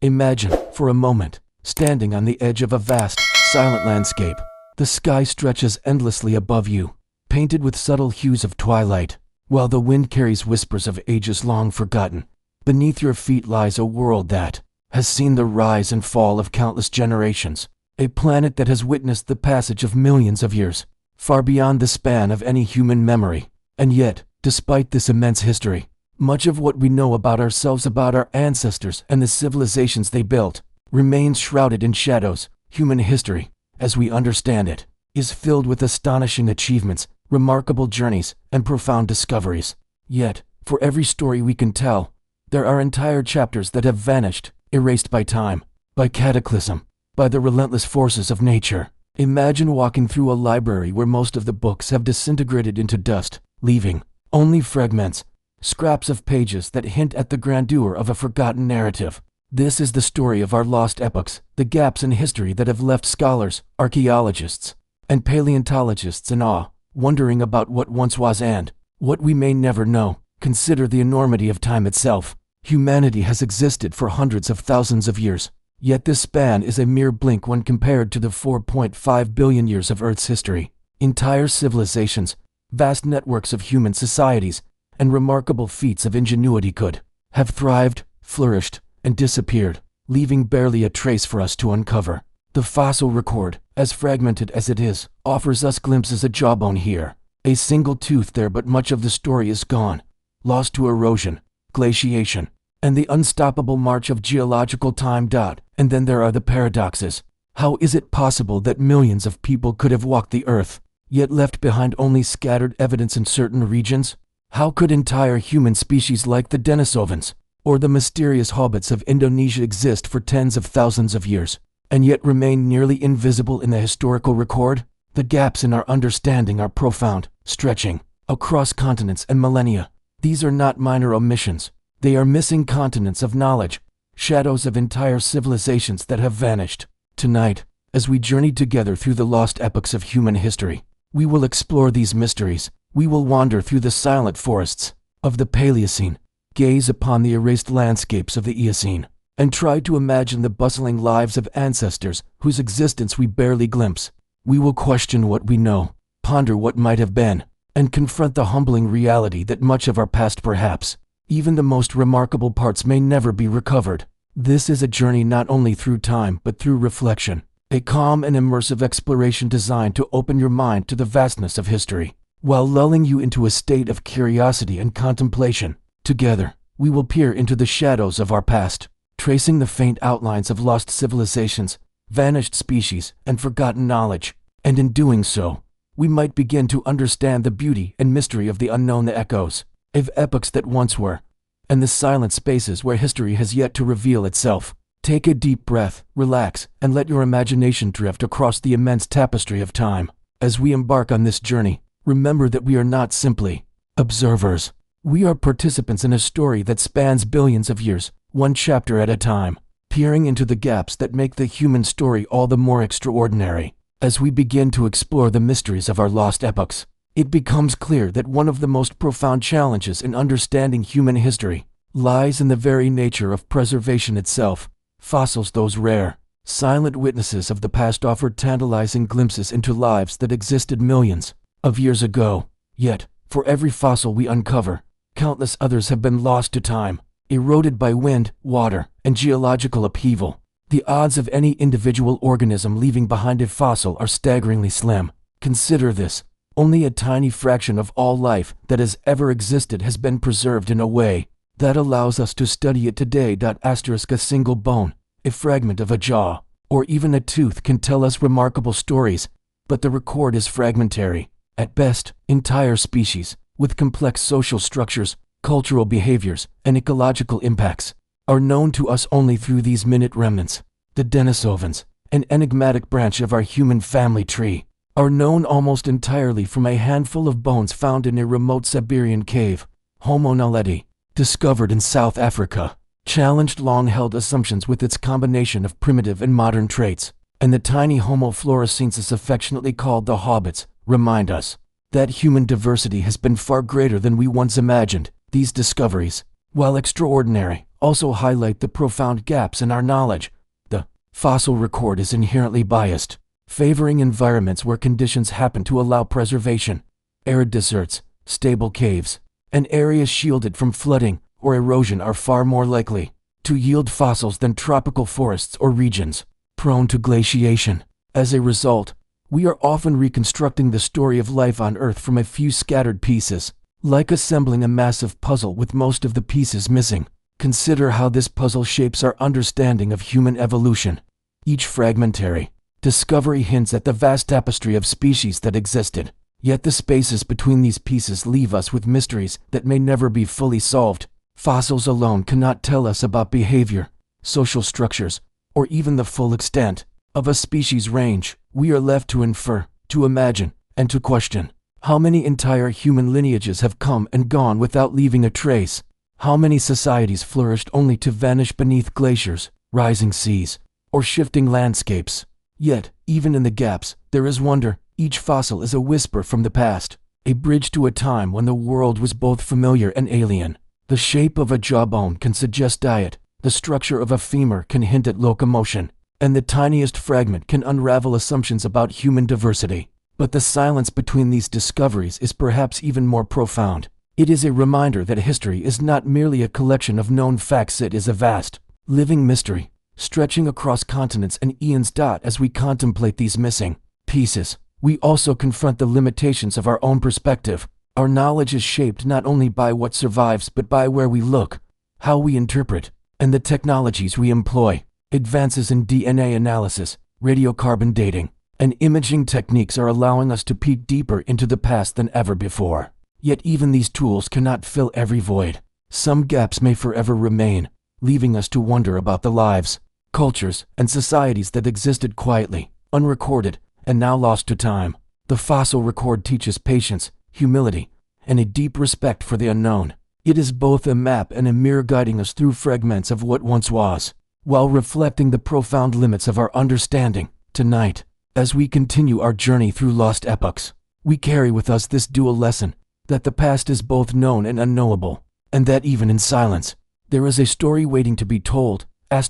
Imagine, for a moment, standing on the edge of a vast, silent landscape. The sky stretches endlessly above you, painted with subtle hues of twilight, while the wind carries whispers of ages long forgotten. Beneath your feet lies a world that has seen the rise and fall of countless generations, a planet that has witnessed the passage of millions of years, far beyond the span of any human memory. And yet, despite this immense history, much of what we know about ourselves, about our ancestors and the civilizations they built, remains shrouded in shadows. Human history, as we understand it, is filled with astonishing achievements, remarkable journeys, and profound discoveries. Yet, for every story we can tell, there are entire chapters that have vanished, erased by time, by cataclysm, by the relentless forces of nature. Imagine walking through a library where most of the books have disintegrated into dust, leaving only fragments, scraps of pages that hint at the grandeur of a forgotten narrative. This is the story of our lost epochs, the gaps in history that have left scholars, archaeologists, and paleontologists in awe, wondering about what once was and what we may never know. Consider the enormity of time itself. Humanity has existed for hundreds of thousands of years, yet this span is a mere blink when compared to the 4.5 billion years of Earth's history. Entire civilizations, vast networks of human societies, and remarkable feats of ingenuity could have thrived, flourished, and disappeared, leaving barely a trace for us to uncover. The fossil record, as fragmented as it is, offers us glimpses of jawbone here, a single tooth there, but much of the story is gone, lost to erosion, glaciation, and the unstoppable march of geological time. And then there are the paradoxes. How is it possible that millions of people could have walked the earth, yet left behind only scattered evidence in certain regions? How could entire human species like the Denisovans or the mysterious hobbits of Indonesia exist for tens of thousands of years, and yet remain nearly invisible in the historical record? The gaps in our understanding are profound, stretching across continents and millennia. These are not minor omissions. They are missing continents of knowledge, shadows of entire civilizations that have vanished. Tonight, as we journey together through the lost epochs of human history, we will explore these mysteries. We will wander through the silent forests of the Paleocene, gaze upon the erased landscapes of the Eocene, and try to imagine the bustling lives of ancestors whose existence we barely glimpse. We will question what we know, ponder what might have been, and confront the humbling reality that much of our past, perhaps even the most remarkable parts, may never be recovered. This is a journey not only through time but through reflection, a calm and immersive exploration designed to open your mind to the vastness of history, while lulling you into a state of curiosity and contemplation. Together, we will peer into the shadows of our past, tracing the faint outlines of lost civilizations, vanished species, and forgotten knowledge. And in doing so, we might begin to understand the beauty and mystery of the unknown, the echoes of epochs that once were, and the silent spaces where history has yet to reveal itself. Take a deep breath, relax, and let your imagination drift across the immense tapestry of time. As we embark on this journey, remember that we are not simply observers. We are participants in a story that spans billions of years, one chapter at a time, peering into the gaps that make the human story all the more extraordinary. As we begin to explore the mysteries of our lost epochs, it becomes clear that one of the most profound challenges in understanding human history lies in the very nature of preservation itself. Fossils, those rare, silent witnesses of the past, offer tantalizing glimpses into lives that existed millions of years ago. Yet, for every fossil we uncover, countless others have been lost to time, eroded by wind, water, and geological upheaval. The odds of any individual organism leaving behind a fossil are staggeringly slim. Consider this. Only a tiny fraction of all life that has ever existed has been preserved in a way that allows us to study it today. A single bone, a fragment of a jaw, or even a tooth can tell us remarkable stories, but the record is fragmentary. At best, entire species, with complex social structures, cultural behaviors, and ecological impacts, are known to us only through these minute remnants. The Denisovans, an enigmatic branch of our human family tree, are known almost entirely from a handful of bones found in a remote Siberian cave. Homo naledi, discovered in South Africa, challenged long-held assumptions with its combination of primitive and modern traits, and the tiny Homo floresiensis, affectionately called the hobbits, remind us that human diversity has been far greater than we once imagined. These discoveries, while extraordinary, also highlight the profound gaps in our knowledge. The fossil record is inherently biased, favoring environments where conditions happen to allow preservation. Arid deserts, stable caves, and areas shielded from flooding or erosion are far more likely to yield fossils than tropical forests or regions prone to glaciation. As a result, we are often reconstructing the story of life on Earth from a few scattered pieces, like assembling a massive puzzle with most of the pieces missing. Consider how this puzzle shapes our understanding of human evolution. Each fragmentary discovery hints at the vast tapestry of species that existed, yet the spaces between these pieces leave us with mysteries that may never be fully solved. Fossils alone cannot tell us about behavior, social structures, or even the full extent of a species' range. We are left to infer, to imagine, and to question. How many entire human lineages have come and gone without leaving a trace? How many societies flourished only to vanish beneath glaciers, rising seas, or shifting landscapes? Yet, even in the gaps, there is wonder. Each fossil is a whisper from the past, a bridge to a time when the world was both familiar and alien. The shape of a jawbone can suggest diet, the structure of a femur can hint at locomotion, and the tiniest fragment can unravel assumptions about human diversity. But the silence between these discoveries is perhaps even more profound. It is a reminder that history is not merely a collection of known facts, it is a vast, living mystery, stretching across continents and eons. As we contemplate these missing pieces, we also confront the limitations of our own perspective. Our knowledge is shaped not only by what survives but by where we look, how we interpret, and the technologies we employ. Advances in DNA analysis, radiocarbon dating, and imaging techniques are allowing us to peek deeper into the past than ever before. Yet even these tools cannot fill every void. Some gaps may forever remain, leaving us to wonder about the lives, cultures, and societies that existed quietly, unrecorded, and now lost to time. The fossil record teaches patience, humility, and a deep respect for the unknown. It is both a map and a mirror guiding us through fragments of what once was, while reflecting the profound limits of our understanding. Tonight, as we continue our journey through lost epochs, we carry with us this dual lesson, that the past is both known and unknowable, and that even in silence, there is a story waiting to be told. As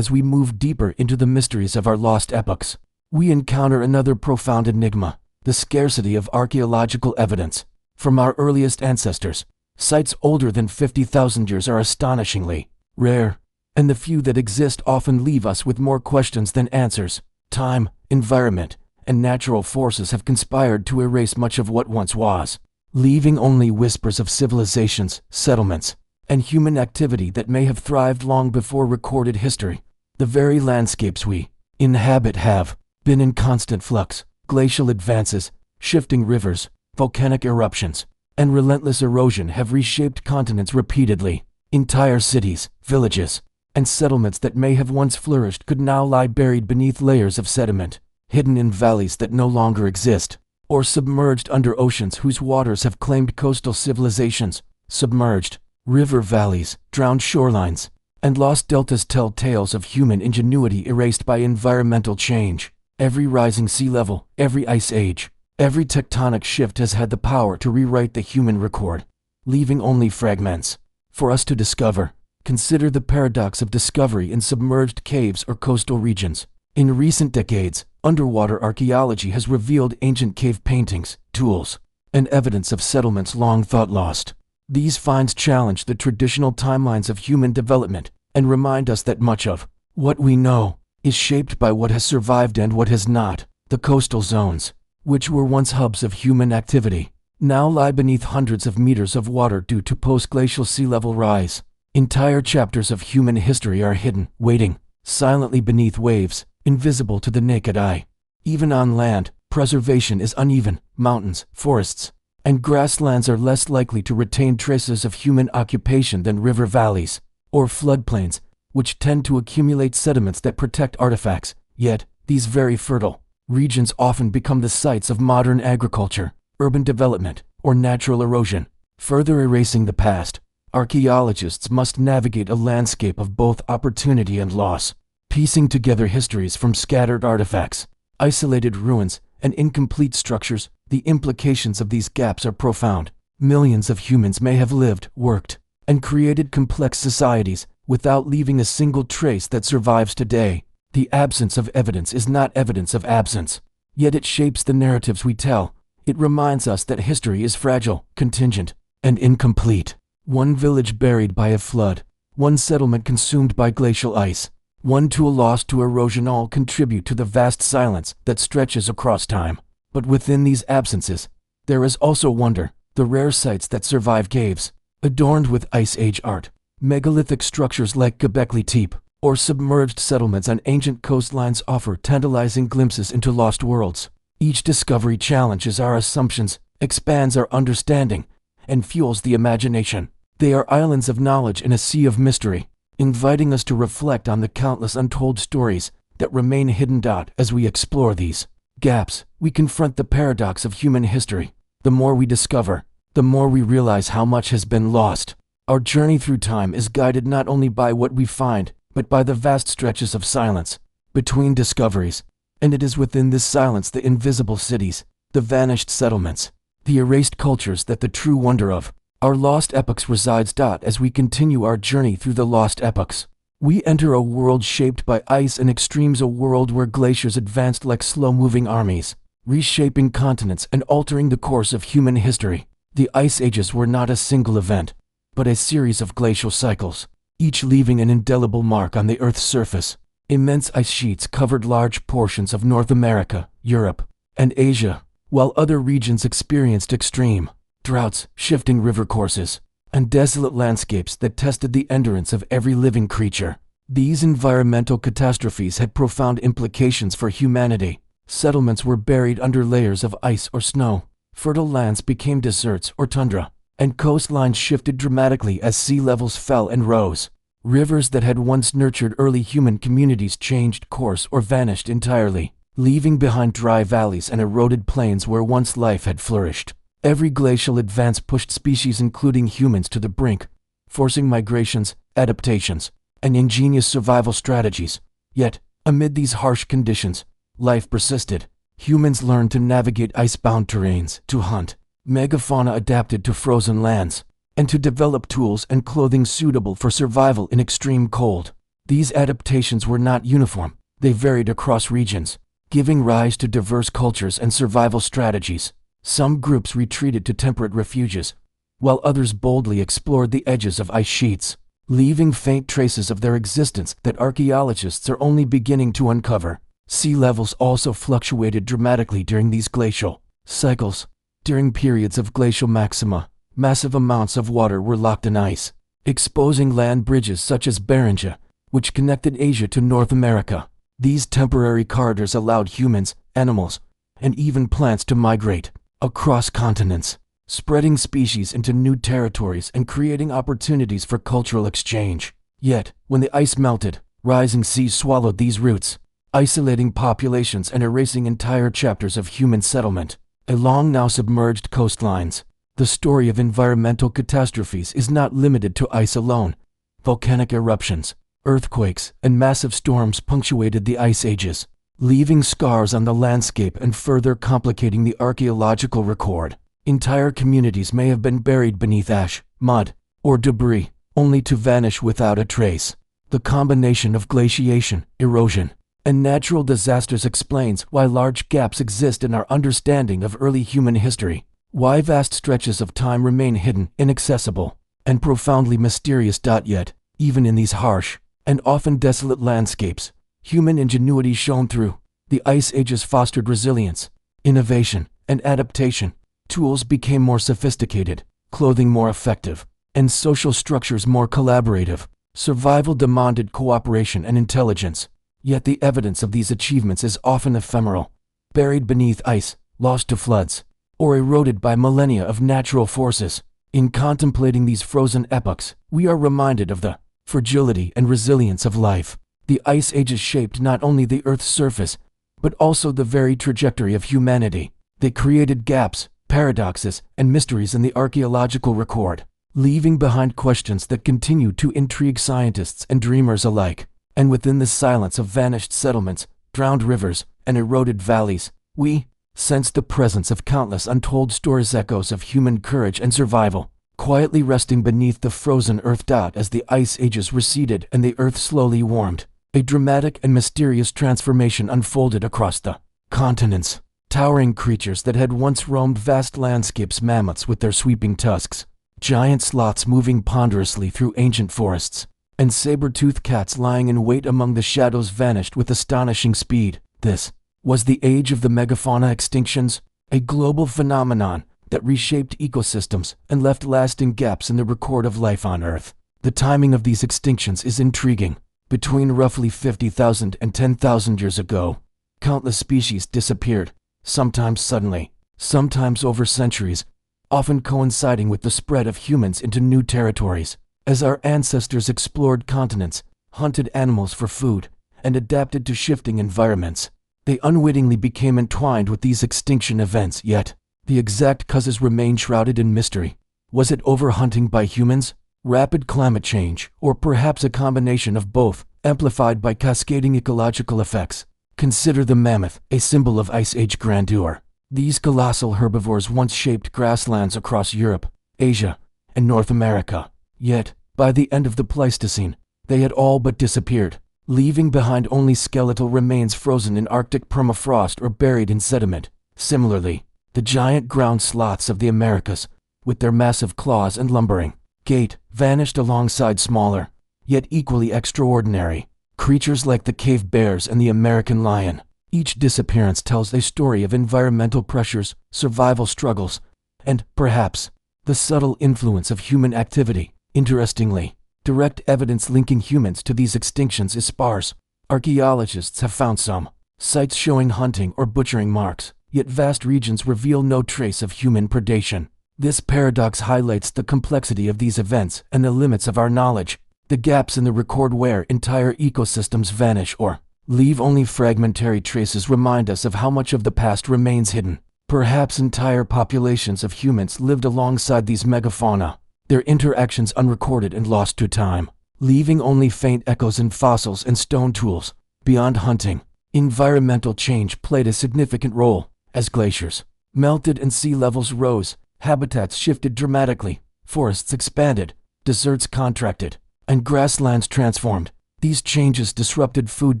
we move deeper into the mysteries of our lost epochs, we encounter another profound enigma, the scarcity of archaeological evidence. From our earliest ancestors, sites older than 50,000 years are astonishingly rare, and the few that exist often leave us with more questions than answers. Time, environment, and natural forces have conspired to erase much of what once was, leaving only whispers of civilizations, settlements, and human activity that may have thrived long before recorded history. The very landscapes we inhabit have been in constant flux. Glacial advances, shifting rivers, volcanic eruptions, and relentless erosion have reshaped continents repeatedly. Entire cities, villages, and settlements that may have once flourished could now lie buried beneath layers of sediment, hidden in valleys that no longer exist, or submerged under oceans whose waters have claimed coastal civilizations. Submerged river valleys, drowned shorelines, and lost deltas tell tales of human ingenuity erased by environmental change. Every rising sea level, every ice age, every tectonic shift has had the power to rewrite the human record, leaving only fragments for us to discover. Consider the paradox of discovery in submerged caves or coastal regions. In recent decades, underwater archaeology has revealed ancient cave paintings, tools, and evidence of settlements long thought lost. These finds challenge the traditional timelines of human development and remind us that much of what we know is shaped by what has survived and what has not. The coastal zones, which were once hubs of human activity, now lie beneath hundreds of meters of water due to post-glacial sea level rise. Entire chapters of human history are hidden, waiting silently beneath waves, invisible to the naked eye. Even on land, preservation is uneven. Mountains, forests, and grasslands are less likely to retain traces of human occupation than river valleys or floodplains, which tend to accumulate sediments that protect artifacts. Yet, these very fertile regions often become the sites of modern agriculture, urban development, or natural erosion. Further erasing the past, archaeologists must navigate a landscape of both opportunity and loss, piecing together histories from scattered artifacts, isolated ruins, and incomplete structures. The implications of these gaps are profound. Millions of humans may have lived, worked, and created complex societies without leaving a single trace that survives today. The absence of evidence is not evidence of absence, yet it shapes the narratives we tell. It reminds us that history is fragile, contingent, and incomplete. One village buried by a flood, one settlement consumed by glacial ice, one tool lost to erosion, all contribute to the vast silence that stretches across time. But within these absences, there is also wonder, the rare sites that survive caves, adorned with Ice Age art, megalithic structures like Göbekli Tepe, or submerged settlements on ancient coastlines offer tantalizing glimpses into lost worlds. Each discovery challenges our assumptions, expands our understanding, and fuels the imagination. They are islands of knowledge in a sea of mystery, inviting us to reflect on the countless untold stories that remain hidden. As we explore these gaps, we confront the paradox of human history. The more we discover, the more we realize how much has been lost. Our journey through time is guided not only by what we find, but by the vast stretches of silence between discoveries. And it is within this silence, the invisible cities, the vanished settlements, the erased cultures, that the true wonder of our lost epochs resides. As we continue our journey through the lost epochs, we enter a world shaped by ice and extremes, a world where glaciers advanced like slow-moving armies, reshaping continents and altering the course of human history. The Ice Ages were not a single event, but a series of glacial cycles, each leaving an indelible mark on the Earth's surface. Immense ice sheets covered large portions of North America, Europe, and Asia, while other regions experienced extreme droughts, shifting river courses, and desolate landscapes that tested the endurance of every living creature. These environmental catastrophes had profound implications for humanity. Settlements were buried under layers of ice or snow, fertile lands became deserts or tundra, and coastlines shifted dramatically as sea levels fell and rose. Rivers that had once nurtured early human communities changed course or vanished entirely, leaving behind dry valleys and eroded plains where once life had flourished. Every glacial advance pushed species, including humans, to the brink, forcing migrations, adaptations, and ingenious survival strategies. Yet, amid these harsh conditions, life persisted. Humans learned to navigate icebound terrains, to hunt. Megafauna adapted to frozen lands, and to develop tools and clothing suitable for survival in extreme cold. These adaptations were not uniform, they varied across regions, giving rise to diverse cultures and survival strategies. Some groups retreated to temperate refuges, while others boldly explored the edges of ice sheets, leaving faint traces of their existence that archaeologists are only beginning to uncover. Sea levels also fluctuated dramatically during these glacial cycles. During periods of glacial maxima, massive amounts of water were locked in ice, exposing land bridges such as Beringia, which connected Asia to North America. These temporary corridors allowed humans, animals, and even plants to migrate across continents, spreading species into new territories and creating opportunities for cultural exchange. Yet, when the ice melted, rising seas swallowed these routes, isolating populations and erasing entire chapters of human settlement along now submerged coastlines. The story of environmental catastrophes is not limited to ice alone. Volcanic eruptions, earthquakes, and massive storms punctuated the Ice Ages, leaving scars on the landscape and further complicating the archaeological record. Entire communities may have been buried beneath ash, mud, or debris, only to vanish without a trace. The combination of glaciation, erosion, and natural disasters explains why large gaps exist in our understanding of early human history, why vast stretches of time remain hidden, inaccessible, and profoundly mysterious. Yet, even in these harsh and often desolate landscapes, human ingenuity shone through. The Ice Ages fostered resilience, innovation, and adaptation. Tools became more sophisticated, clothing more effective, and social structures more collaborative. Survival demanded cooperation and intelligence. Yet the evidence of these achievements is often ephemeral, buried beneath ice, lost to floods, or eroded by millennia of natural forces. In contemplating these frozen epochs, we are reminded of the fragility and resilience of life. The Ice Ages shaped not only the Earth's surface, but also the very trajectory of humanity. They created gaps, paradoxes, and mysteries in the archaeological record, leaving behind questions that continue to intrigue scientists and dreamers alike. And within the silence of vanished settlements, drowned rivers, and eroded valleys, we sense the presence of countless untold stories, echoes of human courage and survival. quietly resting beneath the frozen earth. As the ice ages receded and the earth slowly warmed, a dramatic and mysterious transformation unfolded across the continents. Towering creatures that had once roamed vast landscapes, mammoths with their sweeping tusks, giant sloths moving ponderously through ancient forests, and saber-toothed cats lying in wait among the shadows vanished with astonishing speed. This was the age of the megafauna extinctions, a global phenomenon that reshaped ecosystems and left lasting gaps in the record of life on Earth. The timing of these extinctions is intriguing. Between roughly 50,000 and 10,000 years ago, countless species disappeared, sometimes suddenly, sometimes over centuries, often coinciding with the spread of humans into new territories. As our ancestors explored continents, hunted animals for food, and adapted to shifting environments, they unwittingly became entwined with these extinction events. Yet, the exact causes remain shrouded in mystery. Was it overhunting by humans, rapid climate change, or perhaps a combination of both, amplified by cascading ecological effects? Consider the mammoth, a symbol of Ice Age grandeur. These colossal herbivores once shaped grasslands across Europe, Asia, and North America. Yet, by the end of the Pleistocene, they had all but disappeared, leaving behind only skeletal remains frozen in Arctic permafrost or buried in sediment. Similarly, the giant ground sloths of the Americas, with their massive claws and lumbering gait, vanished alongside smaller, yet equally extraordinary creatures like the cave bears and the American lion. Each disappearance tells a story of environmental pressures, survival struggles, and, perhaps, the subtle influence of human activity. Interestingly, direct evidence linking humans to these extinctions is sparse. Archaeologists have found some sites showing hunting or butchering marks, yet vast regions reveal no trace of human predation. This paradox highlights the complexity of these events and the limits of our knowledge. The gaps in the record where entire ecosystems vanish or leave only fragmentary traces remind us of how much of the past remains hidden. Perhaps entire populations of humans lived alongside these megafauna, their interactions unrecorded and lost to time, leaving only faint echoes in fossils and stone tools. Beyond hunting, environmental change played a significant role. As glaciers melted and sea levels rose, habitats shifted dramatically, forests expanded, deserts contracted, and grasslands transformed. These changes disrupted food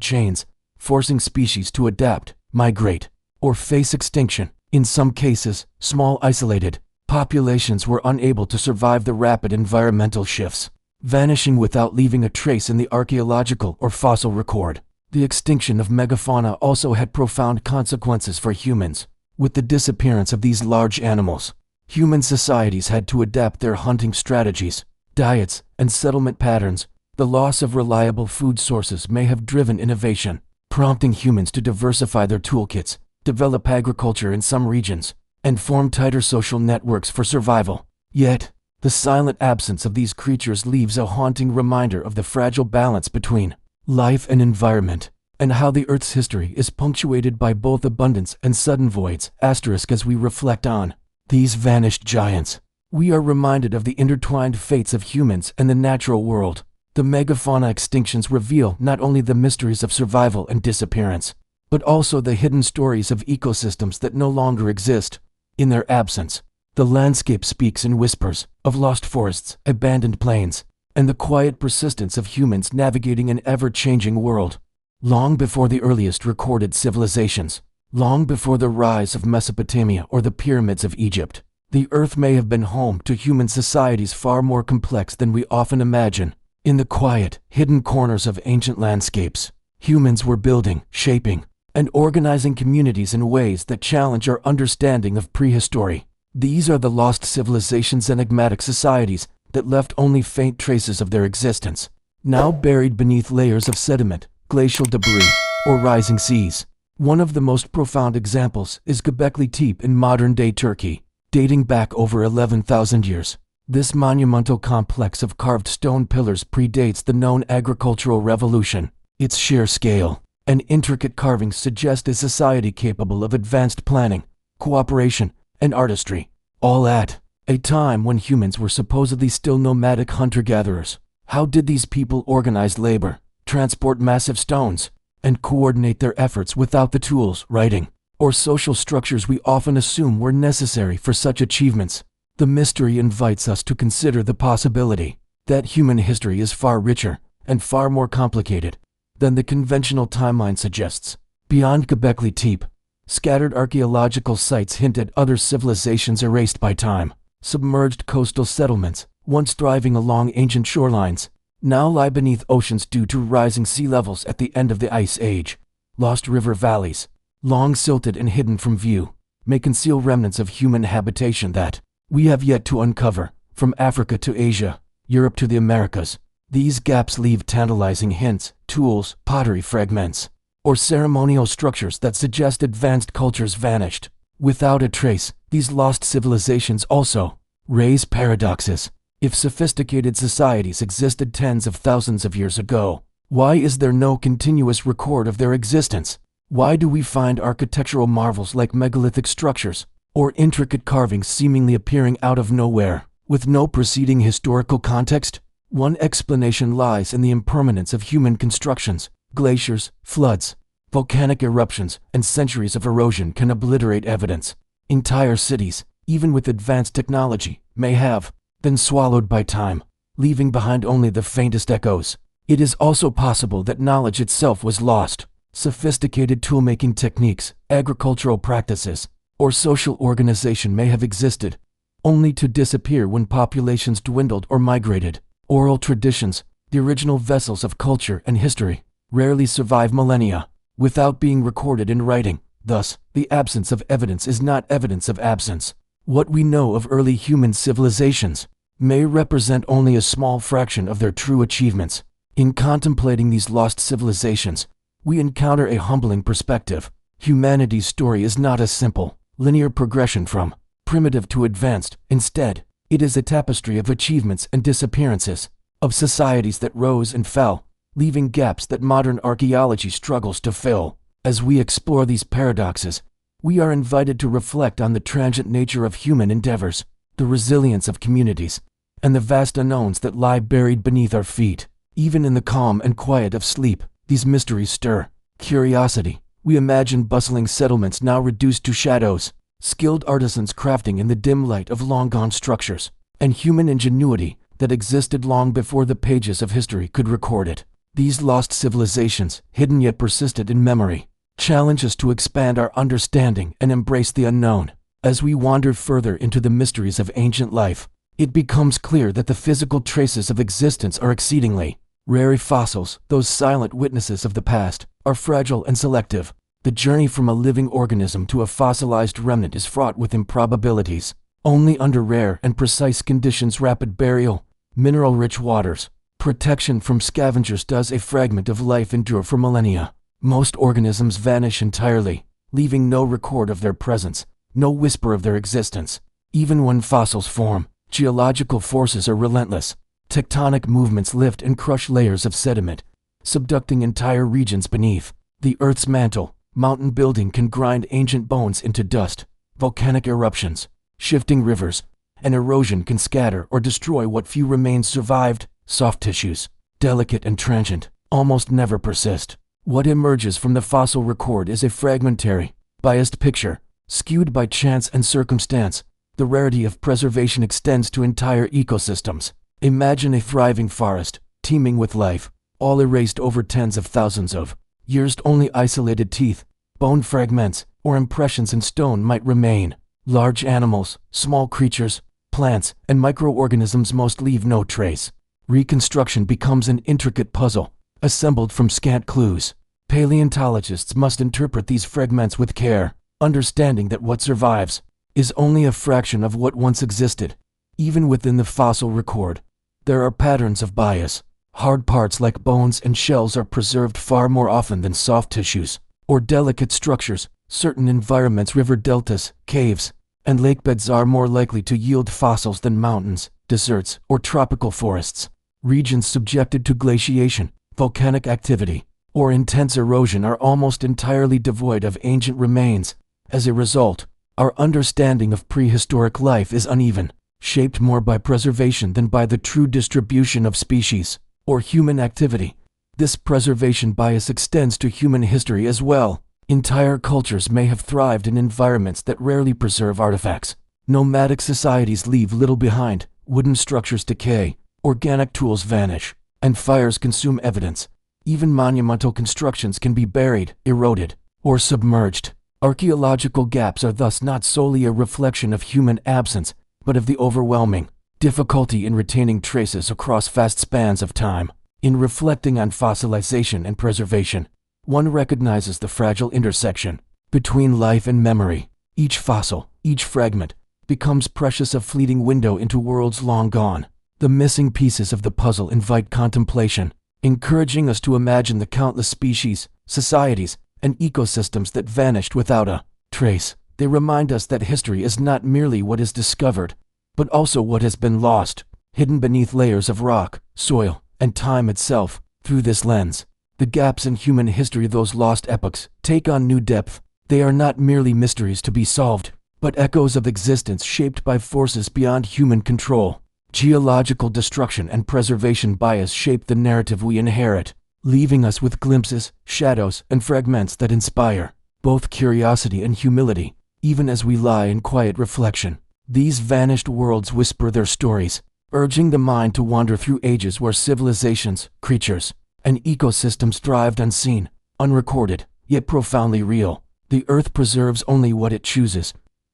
chains, forcing species to adapt, migrate, or face extinction. In some cases, small isolated populations were unable to survive the rapid environmental shifts, vanishing without leaving a trace in the archaeological or fossil record. The extinction of megafauna also had profound consequences for humans. With the disappearance of these large animals, human societies had to adapt their hunting strategies, diets, and settlement patterns. The loss of reliable food sources may have driven innovation, prompting humans to diversify their toolkits, develop agriculture in some regions, and form tighter social networks for survival. Yet, the silent absence of these creatures leaves a haunting reminder of the fragile balance between life and environment, and how the Earth's history is punctuated by both abundance and sudden voids. As we reflect on these vanished giants, we are reminded of the intertwined fates of humans and the natural world. The megafauna extinctions reveal not only the mysteries of survival and disappearance, but also the hidden stories of ecosystems that no longer exist. In their absence, the landscape speaks in whispers of lost forests, abandoned plains, and the quiet persistence of humans navigating an ever-changing world. Long before the earliest recorded civilizations, long before the rise of Mesopotamia or the pyramids of Egypt, the Earth may have been home to human societies far more complex than we often imagine. In the quiet, hidden corners of ancient landscapes, humans were building, shaping, and organizing communities in ways that challenge our understanding of prehistory. These are the lost civilizations, enigmatic societies that left only faint traces of their existence, now buried beneath layers of sediment, glacial debris, or rising seas. One of the most profound examples is Göbekli Tepe in modern-day Turkey, dating back over 11,000 years. This monumental complex of carved stone pillars predates the known agricultural revolution. Its sheer scale and intricate carvings suggest a society capable of advanced planning, cooperation, and artistry, all at a time when humans were supposedly still nomadic hunter-gatherers. How did these people organize labor, transport massive stones, and coordinate their efforts without the tools, writing, or social structures we often assume were necessary for such achievements? The mystery invites us to consider the possibility that human history is far richer and far more complicated than the conventional timeline suggests. Beyond Göbekli Tepe, scattered archaeological sites hint at other civilizations erased by time. Submerged coastal settlements, once thriving along ancient shorelines, now lie beneath oceans due to rising sea levels at the end of the Ice Age. Lost river valleys, long silted and hidden from view, may conceal remnants of human habitation that we have yet to uncover. From Africa to Asia, Europe to the Americas, these gaps leave tantalizing hints, tools, pottery fragments, or ceremonial structures that suggest advanced cultures vanished without a trace. These lost civilizations also raise paradoxes. If sophisticated societies existed tens of thousands of years ago, why is there no continuous record of their existence? Why do we find architectural marvels like megalithic structures or intricate carvings seemingly appearing out of nowhere, with no preceding historical context? One explanation lies in the impermanence of human constructions. Glaciers, floods, volcanic eruptions, and centuries of erosion can obliterate evidence. Entire cities, even with advanced technology, may have been swallowed by time, leaving behind only the faintest echoes. It is also possible that knowledge itself was lost. Sophisticated toolmaking techniques, agricultural practices, or social organization may have existed, only to disappear when populations dwindled or migrated. Oral traditions, the original vessels of culture and history, rarely survive millennia without being recorded in writing. Thus, the absence of evidence is not evidence of absence. What we know of early human civilizations may represent only a small fraction of their true achievements. In contemplating these lost civilizations, we encounter a humbling perspective. Humanity's story is not a simple, linear progression from primitive to advanced. Instead, it is a tapestry of achievements and disappearances, of societies that rose and fell, leaving gaps that modern archaeology struggles to fill. As we explore these paradoxes, we are invited to reflect on the transient nature of human endeavors, the resilience of communities, and the vast unknowns that lie buried beneath our feet. Even in the calm and quiet of sleep, these mysteries stir curiosity. We imagine bustling settlements now reduced to shadows, skilled artisans crafting in the dim light of long-gone structures, and human ingenuity that existed long before the pages of history could record it. These lost civilizations, hidden yet persistent in memory, challenge us to expand our understanding and embrace the unknown. As we wander further into the mysteries of ancient life, it becomes clear that the physical traces of existence are exceedingly rare. Fossils, those silent witnesses of the past, are fragile and selective. The journey from a living organism to a fossilized remnant is fraught with improbabilities. Only under rare and precise conditions, rapid burial, mineral-rich waters, protection from scavengers, does a fragment of life endure for millennia. Most organisms vanish entirely, leaving no record of their presence, no whisper of their existence. Even when fossils form, geological forces are relentless. Tectonic movements lift and crush layers of sediment, subducting entire regions beneath. The Earth's mantle, mountain building, can grind ancient bones into dust. Volcanic eruptions, shifting rivers, and erosion can scatter or destroy what few remains survived. Soft tissues, delicate and transient, almost never persist. What emerges from the fossil record is a fragmentary, biased picture, skewed by chance and circumstance. The rarity of preservation extends to entire ecosystems. Imagine a thriving forest, teeming with life, all erased over tens of thousands of years. Only isolated teeth, bone fragments, or impressions in stone might remain. Large animals, small creatures, plants, and microorganisms most leave no trace. Reconstruction becomes an intricate puzzle, assembled from scant clues. Paleontologists must interpret these fragments with care, understanding that what survives is only a fraction of what once existed. Even within the fossil record, there are patterns of bias. Hard parts like bones and shells are preserved far more often than soft tissues or delicate structures. Certain environments, river deltas, caves, and lakebeds, are more likely to yield fossils than mountains, deserts, or tropical forests. Regions subjected to glaciation, volcanic activity, or intense erosion are almost entirely devoid of ancient remains. As a result, our understanding of prehistoric life is uneven, shaped more by preservation than by the true distribution of species or human activity. This preservation bias extends to human history as well. Entire cultures may have thrived in environments that rarely preserve artifacts, Nomadic societies leave little behind, wooden structures decay, organic tools vanish, and fires consume evidence. Even monumental constructions can be buried, eroded, or submerged. Archaeological gaps are thus not solely a reflection of human absence, but of the overwhelming difficulty in retaining traces across vast spans of time. In reflecting on fossilization and preservation, one recognizes the fragile intersection between life and memory. Each fossil, each fragment, becomes precious a fleeting window into worlds long gone. The missing pieces of the puzzle invite contemplation, encouraging us to imagine the countless species, societies, and ecosystems that vanished without a trace. They remind us that history is not merely what is discovered, but also what has been lost, hidden beneath layers of rock, soil, and time itself. Through this lens, the gaps in human history, those lost epochs, take on new depth. They are not merely mysteries to be solved, but echoes of existence shaped by forces beyond human control. Geological destruction and preservation bias shape the narrative we inherit, leaving us with glimpses, shadows, and fragments that inspire both curiosity and humility. Even as we lie in quiet reflection, these vanished worlds whisper their stories, urging the mind to wander through ages where civilizations, creatures, and ecosystems thrived unseen, unrecorded, yet profoundly real. The earth preserves only what it chooses,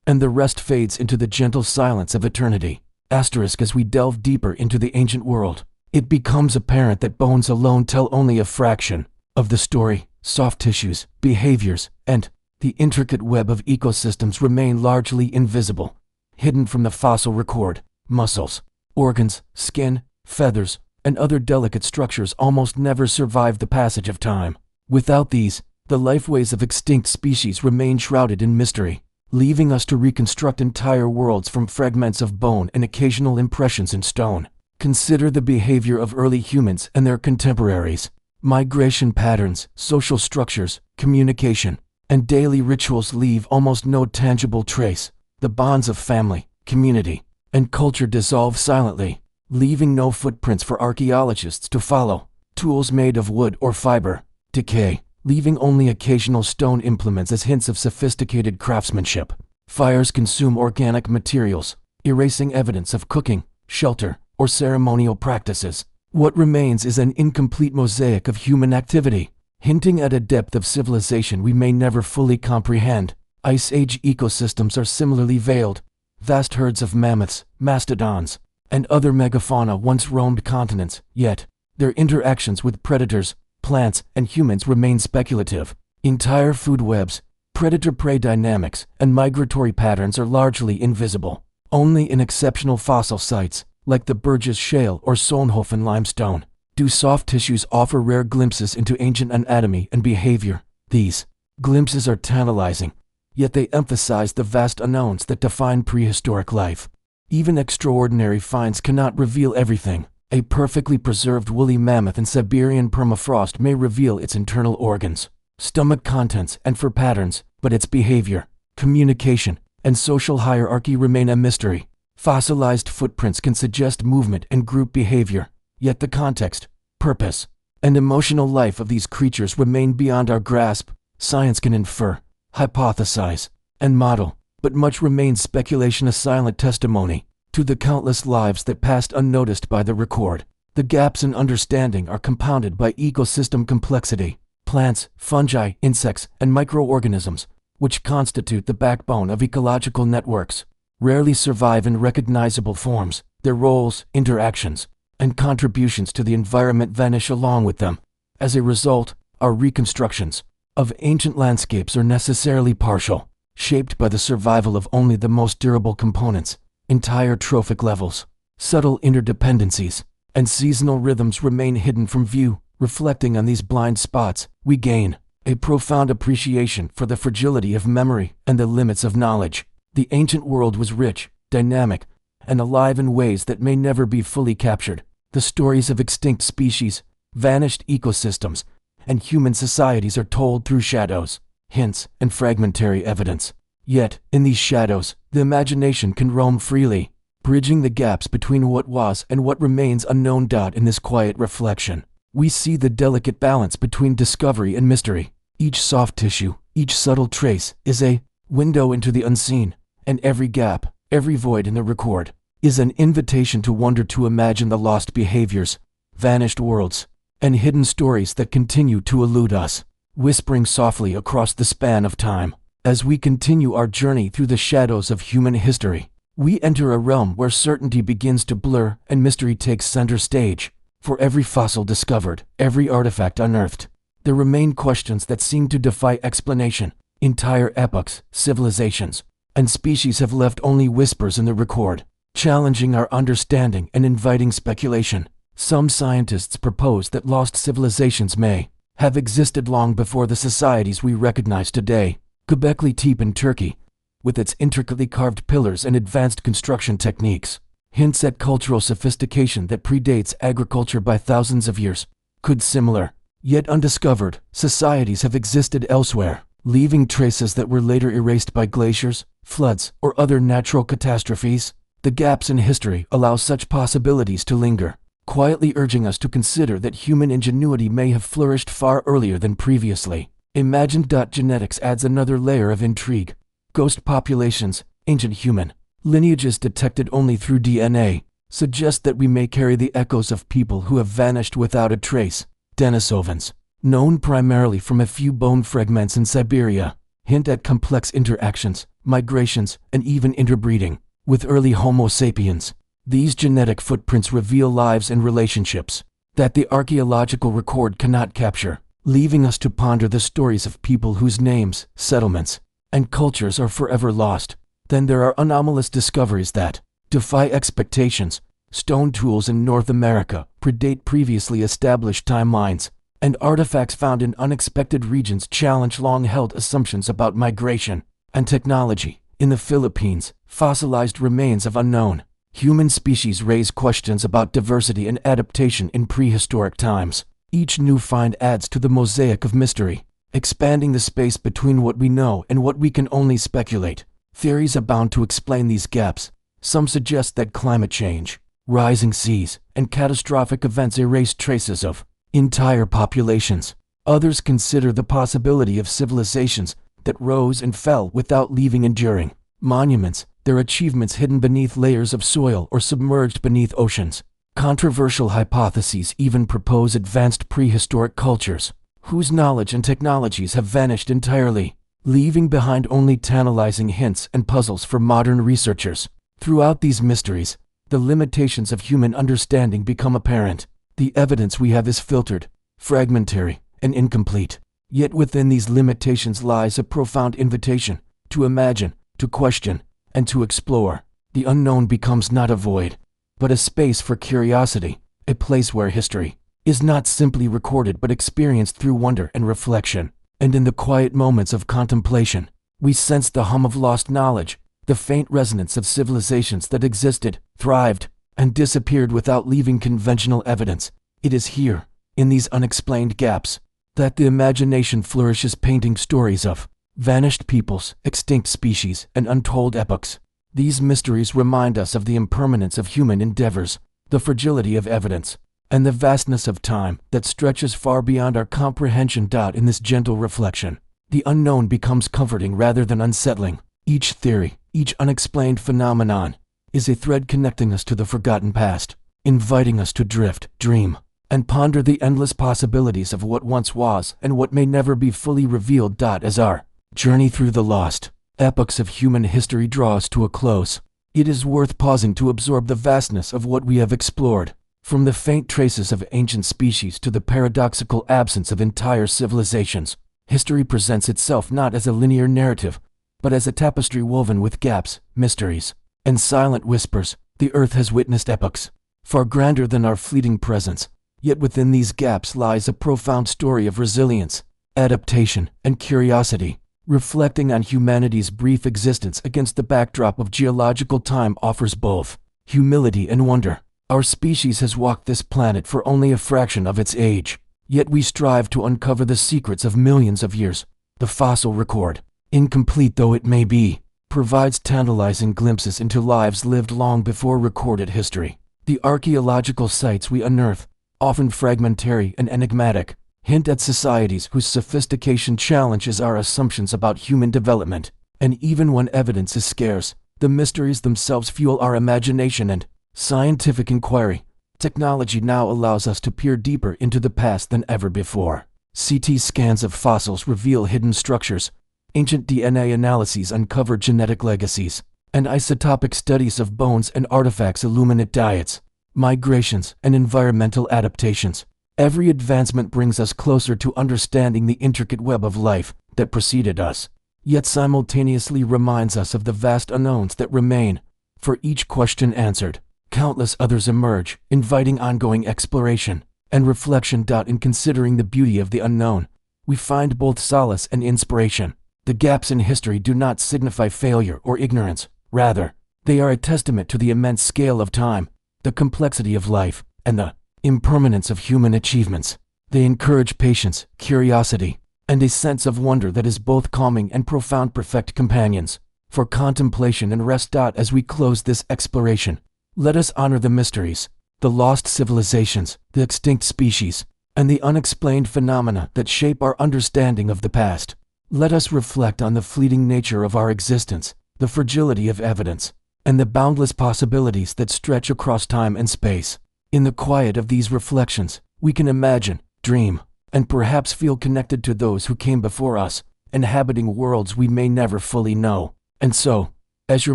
and the rest fades into the gentle silence of eternity. As we delve deeper into the ancient world, it becomes apparent that bones alone tell only a fraction of the story. Soft tissues, behaviors, and the intricate web of ecosystems remain largely invisible, hidden from the fossil record. Muscles, organs, skin, feathers, and other delicate structures almost never survive the passage of time. Without these, the lifeways of extinct species remain shrouded in mystery, leaving us to reconstruct entire worlds from fragments of bone and occasional impressions in stone. Consider the behavior of early humans and their contemporaries. Migration patterns, social structures, communication, and daily rituals leave almost no tangible trace. The bonds of family, community, and culture dissolve silently, leaving no footprints for archaeologists to follow. Tools made of wood or fiber decay, leaving only occasional stone implements as hints of sophisticated craftsmanship. Fires consume organic materials, erasing evidence of cooking, shelter, or ceremonial practices. What remains is an incomplete mosaic of human activity, hinting at a depth of civilization we may never fully comprehend. Ice Age ecosystems are similarly veiled. Vast herds of mammoths, mastodons, and other megafauna once roamed continents, yet their interactions with predators, plants, and humans remain speculative. Entire food webs, predator-prey dynamics, and migratory patterns are largely invisible. Only in exceptional fossil sites, like the Burgess Shale or Solnhofen limestone, do soft tissues offer rare glimpses into ancient anatomy and behavior. These glimpses are tantalizing, yet they emphasize the vast unknowns that define prehistoric life. Even extraordinary finds cannot reveal everything. A perfectly preserved woolly mammoth in Siberian permafrost may reveal its internal organs, stomach contents, and fur patterns, but its behavior, communication, and social hierarchy remain a mystery. Fossilized footprints can suggest movement and group behavior, yet the context, purpose, and emotional life of these creatures remain beyond our grasp. Science can infer, hypothesize, and model, but much remains speculation, a silent testimony to the countless lives that passed unnoticed by the record. The gaps in understanding are compounded by ecosystem complexity. Plants, fungi, insects, and microorganisms, which constitute the backbone of ecological networks, rarely survive in recognizable forms. Their roles, interactions, and contributions to the environment vanish along with them. As a result, our reconstructions of ancient landscapes are necessarily partial, shaped by the survival of only the most durable components. Entire trophic levels, subtle interdependencies, and seasonal rhythms remain hidden from view. Reflecting on these blind spots, we gain a profound appreciation for the fragility of memory and the limits of knowledge. The ancient world was rich, dynamic, and alive in ways that may never be fully captured. The stories of extinct species, vanished ecosystems, and human societies are told through shadows, hints, and fragmentary evidence. Yet, in these shadows, the imagination can roam freely, bridging the gaps between what was and what remains unknown. In this quiet reflection, we see the delicate balance between discovery and mystery. Each soft tissue, each subtle trace, is a window into the unseen, and every gap, Every void in the record is an invitation to wonder, to imagine the lost behaviors, vanished worlds, and hidden stories that continue to elude us, whispering softly across the span of time. As we continue our journey through the shadows of human history, we enter a realm where certainty begins to blur and mystery takes center stage. For every fossil discovered, every artifact unearthed, there remain questions that seem to defy explanation. Entire epochs, civilizations, and species have left only whispers in the record, challenging our understanding and inviting speculation. Some scientists propose that lost civilizations may have existed long before the societies we recognize today. Göbekli Tepe in Turkey, with its intricately carved pillars and advanced construction techniques, hints at cultural sophistication that predates agriculture by thousands of years. Could similar, yet undiscovered, societies have existed elsewhere, leaving traces that were later erased by glaciers, floods, or other natural catastrophes? The gaps in history allow such possibilities to linger, quietly urging us to consider that human ingenuity may have flourished far earlier than previously imagined. Genetics adds another layer of intrigue. Ghost populations, ancient human lineages detected only through DNA, suggest that we may carry the echoes of people who have vanished without a trace. Denisovans, known primarily from a few bone fragments in Siberia, hint at complex interactions, migrations, and even interbreeding with early Homo sapiens. These genetic footprints reveal lives and relationships that the archaeological record cannot capture, leaving us to ponder the stories of people whose names, settlements, and cultures are forever lost. Then there are anomalous discoveries that defy expectations. Stone tools in North America predate previously established timelines, and artifacts found in unexpected regions challenge long-held assumptions about migration and technology. In the Philippines, fossilized remains of unknown human species raise questions about diversity and adaptation in prehistoric times. Each new find adds to the mosaic of mystery, expanding the space between what we know and what we can only speculate. Theories abound to explain these gaps. Some suggest that climate change, rising seas, and catastrophic events erase traces of entire populations. Others consider the possibility of civilizations that rose and fell without leaving enduring monuments, their achievements hidden beneath layers of soil or submerged beneath oceans. Controversial hypotheses even propose advanced prehistoric cultures whose knowledge and technologies have vanished entirely, leaving behind only tantalizing hints and puzzles for modern researchers. Throughout these mysteries, the limitations of human understanding become apparent. The evidence we have is filtered, fragmentary, and incomplete. Yet within these limitations lies a profound invitation to imagine, to question, and to explore. The unknown becomes not a void, but a space for curiosity, a place where history is not simply recorded but experienced through wonder and reflection. And in the quiet moments of contemplation, we sense the hum of lost knowledge, the faint resonance of civilizations that existed, thrived, and disappeared without leaving conventional evidence. It is here, in these unexplained gaps, that the imagination flourishes, painting stories of vanished peoples, extinct species, and untold epochs. These mysteries remind us of the impermanence of human endeavors, the fragility of evidence, and the vastness of time that stretches far beyond our comprehension. In this gentle reflection, the unknown becomes comforting rather than unsettling. Each theory, each unexplained phenomenon, is a thread connecting us to the forgotten past, inviting us to drift, dream, and ponder the endless possibilities of what once was and what may never be fully revealed. As our journey through the lost epochs of human history draws to a close, it is worth pausing to absorb the vastness of what we have explored. From the faint traces of ancient species to the paradoxical absence of entire civilizations, history presents itself not as a linear narrative, but as a tapestry woven with gaps, mysteries, and silent whispers. The earth has witnessed epochs far grander than our fleeting presence, yet within these gaps lies a profound story of resilience, adaptation, and curiosity. Reflecting on humanity's brief existence against the backdrop of geological time offers both humility and wonder. Our species has walked this planet for only a fraction of its age, yet we strive to uncover the secrets of millions of years. The fossil record, incomplete though it may be, provides tantalizing glimpses into lives lived long before recorded history. The archaeological sites we unearth, often fragmentary and enigmatic, hint at societies whose sophistication challenges our assumptions about human development. And even when evidence is scarce, The mysteries themselves fuel our imagination and scientific inquiry. Technology now allows us to peer deeper into the past than ever before. CT scans of fossils reveal hidden structures, ancient DNA analyses uncover genetic legacies, and isotopic studies of bones and artifacts illuminate diets, migrations, and environmental adaptations. Every advancement brings us closer to understanding the intricate web of life that preceded us, yet simultaneously reminds us of the vast unknowns that remain. For each question answered, countless others emerge, inviting ongoing exploration and reflection. In considering the beauty of the unknown, we find both solace and inspiration. The gaps in history do not signify failure or ignorance. Rather, they are a testament to the immense scale of time, the complexity of life, and the impermanence of human achievements. They encourage patience, curiosity, and a sense of wonder that is both calming and profound. Perfect companions for contemplation and rest. As we close this exploration, let us honor the mysteries, the lost civilizations, the extinct species, and the unexplained phenomena that shape our understanding of the past. Let us reflect on the fleeting nature of our existence, the fragility of evidence, and the boundless possibilities that stretch across time and space. In the quiet of these reflections, we can imagine, dream, and perhaps feel connected to those who came before us, inhabiting worlds we may never fully know. And so, as your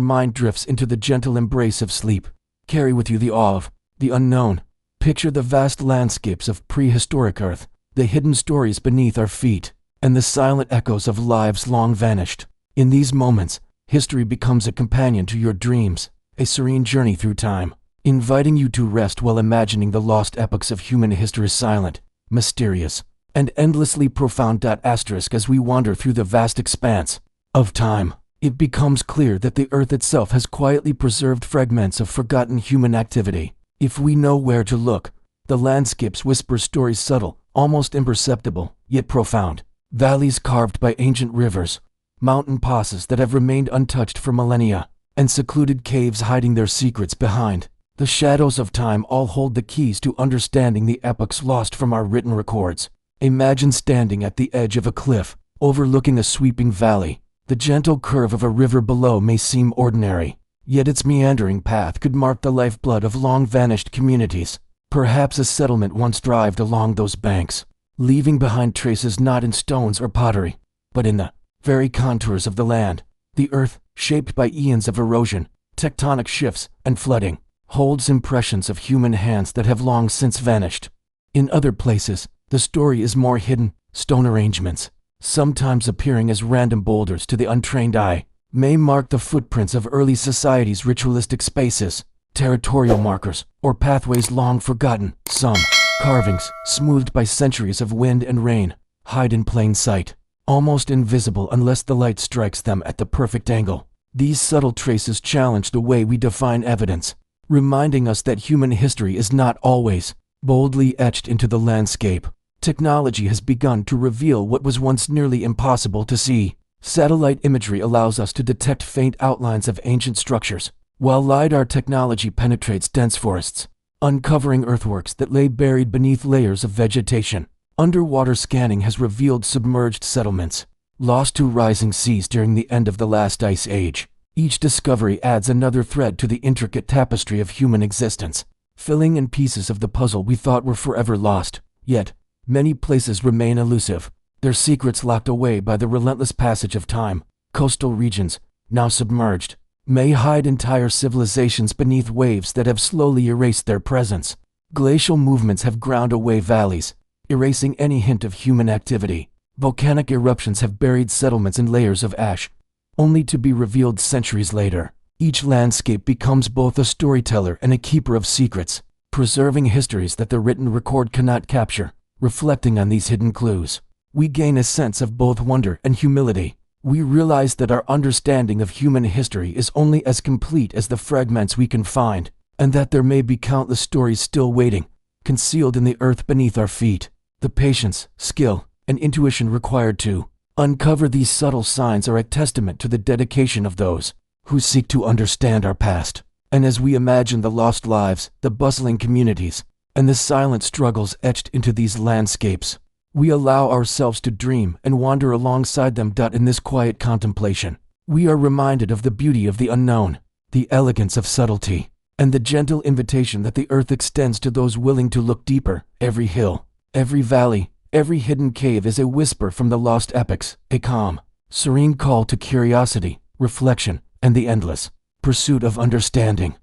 mind drifts into the gentle embrace of sleep, carry with you the awe of the unknown. Picture the vast landscapes of prehistoric Earth, the hidden stories beneath our feet, and the silent echoes of lives long vanished. In these moments, history becomes a companion to your dreams, a serene journey through time, inviting you to rest while imagining the lost epochs of human history. Silent, mysterious, and endlessly profound. As we wander through the vast expanse of time, it becomes clear that the Earth itself has quietly preserved fragments of forgotten human activity. If we know where to look, the landscapes whisper stories subtle, almost imperceptible, yet profound. Valleys carved by ancient rivers, mountain passes that have remained untouched for millennia, and secluded caves hiding their secrets behind the shadows of time all hold the keys to understanding the epochs lost from our written records. Imagine standing at the edge of a cliff, overlooking a sweeping valley. The gentle curve of a river below may seem ordinary, yet its meandering path could mark the lifeblood of long-vanished communities. Perhaps a settlement once thrived along those banks, leaving behind traces not in stones or pottery, but in the very contours of the land. The earth, shaped by eons of erosion, tectonic shifts, and flooding, holds impressions of human hands that have long since vanished. In other places, the story is more hidden. Stone arrangements, sometimes appearing as random boulders to the untrained eye, may mark the footprints of early societies. Ritualistic spaces, territorial markers, or pathways long forgotten. Some carvings, smoothed by centuries of wind and rain, hide in plain sight, almost invisible unless the light strikes them at the perfect angle. These subtle traces challenge the way we define evidence, reminding us that human history is not always boldly etched into the landscape. Technology has begun to reveal what was once nearly impossible to see. Satellite imagery allows us to detect faint outlines of ancient structures, while LiDAR technology penetrates dense forests, uncovering earthworks that lay buried beneath layers of vegetation. Underwater scanning has revealed submerged settlements, lost to rising seas during the end of the last ice age. Each discovery adds another thread to the intricate tapestry of human existence, filling in pieces of the puzzle we thought were forever lost. Yet, many places remain elusive, their secrets locked away by the relentless passage of time. Coastal regions, now submerged, may hide entire civilizations beneath waves that have slowly erased their presence. Glacial movements have ground away valleys, erasing any hint of human activity. Volcanic eruptions have buried settlements in layers of ash, only to be revealed centuries later. Each landscape becomes both a storyteller and a keeper of secrets, preserving histories that the written record cannot capture. Reflecting on these hidden clues, we gain a sense of both wonder and humility. We realize that our understanding of human history is only as complete as the fragments we can find, and that there may be countless stories still waiting, concealed in the earth beneath our feet. The patience, skill, and intuition required to uncover these subtle signs are a testament to the dedication of those who seek to understand our past. And as we imagine the lost lives, the bustling communities, and the silent struggles etched into these landscapes, we allow ourselves to dream and wander alongside them. In this quiet contemplation, We are reminded of the beauty of the unknown, the elegance of subtlety, and the gentle invitation that the earth extends to those willing to look deeper. Every hill, every valley, every hidden cave is a whisper from the lost epics, a calm, serene call to curiosity, reflection, and the endless pursuit of understanding.